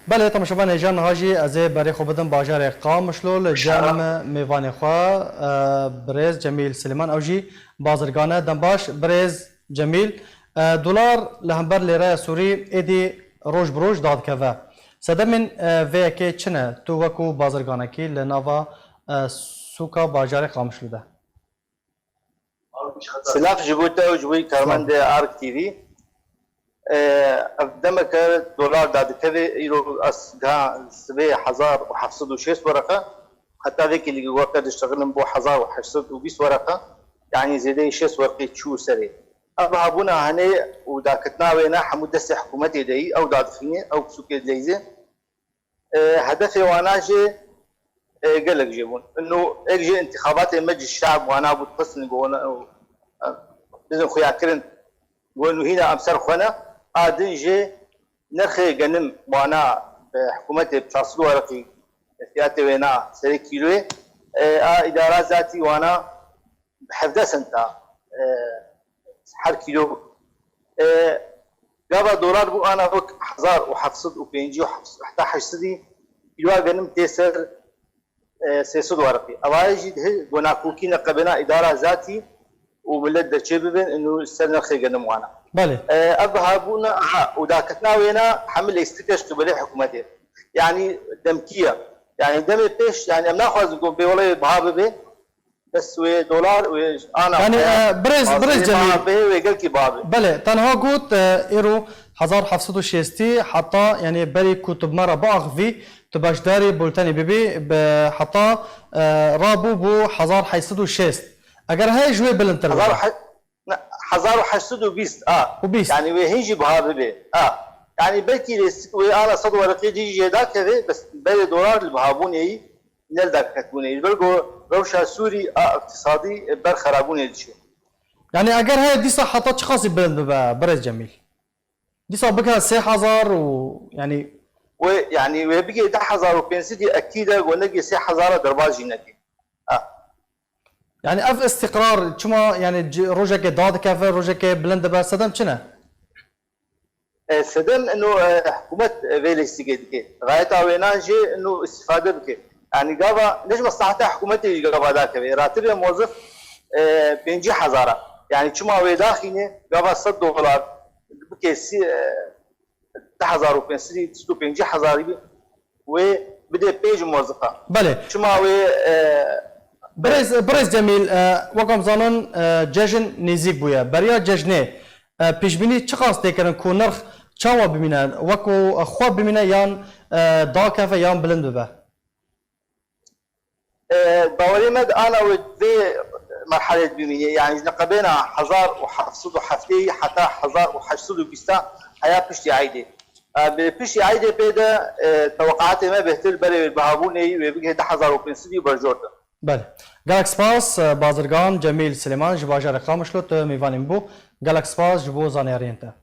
بله تماشاوان جان هاجی از برای خوب بدن باجر قام مشلول جام میوان خوا برز جمیل سلیمان اوجی بازرگانه دنباش برز جمیل دلار لهمبر لیره سوری ایدی روش بروش داد که سدمن وی که چنه تو وکو بازرگانه کی لناوا سوکا باجر قام مشلوده سلاف جبوتا وجبوي كارمند ارك تي في دمك دولار داد كذا يرو اسقا سبي 1706 ورقه حتى ذيك اللي وقت اشتغلنا بو 1820 ورقه يعني زيدي 6 ورقه تشو سري ابهابونا هني وداكتنا وينا حمود دس حكومتي دي او دادخيني او سوكي ديزي هدفي وانا جي قال لك جيبون انه اجي انتخابات مجلس الشعب وانا ابو تقسم وانا لازم خويا كرن وانه هنا امسر خونا ادن جي نرخي جنم وانا حكومتي بتصلوا ورقي فياتي وينا سري كيلو اداره ذاتي وانا بحفظه سنتا حر كيلو قبل دولار بو انا 1705 حتى حشدي كيلو جنم تيسر سيسود ورقي اواجي ده بناكوكي نقبنا اداره ذاتي وبلد تشببن انه السنه خيجنا معنا بله اذهبونا وداكتنا وينا حمل استكاش قبل حكومتي يعني دمكيه يعني دم بيش يعني بناخذ والله بهابه بس دولار انا يعني برز جميل ويقول كي بابي بله تنها قلت ايرو 1760 حتى يعني بري كتب مره باغ في تباش داري بولتاني بيبي حتى رابو بو 1706 اگر هاي جوي بلنتر 1820 وبيست يعني وهيجي بهابه يعني بلكي انا صد ورقي دي ذاك كذا بس بل دولار البهابوني نل ذاك كتبوني بلغو روشا سوري اقتصادي بر خرابوني دي يعني اگر هاي دي صح حتى خاص بلند برز جميل دي صح بك 3000 ويعني ويعني وبيجي 10000 دي اكيد ونجي 6000 درباجي نكي يعني اف استقرار شما يعني روجك داد كيف روجك بلند بس سدم شنو سدم انه حكومه فيليستيكي غايتها ويناجي انه استفاده بك يعني قابا ليش مصلحتها حكومتي قابا ذاك راتب موظف 5000 يعني شما وي داخلي قابا 100 دولار بك 10500 5000 وبدا بيج موظفه بله شما وي برز جميل وقام زانون جشن نزیک بوده برای جشنه پیش بینی چه قصد کردن که نرخ چاوا ببینن وکو خواب ببینن یان داکفه یان بلند ببه باوري مد انا ودي مرحله بميني يعني نقبنا 1707 حتى 1820 حياه بشتي عايده بشتي عايده بدا توقعاتي ما بهتل بلي البهابوني وبيجي 10500 برجورته بله گلک سپاس بازرگان جمیل سلیمان جباجر قامشلو تو میوانیم بو گلک سپاس جبو زانیارینته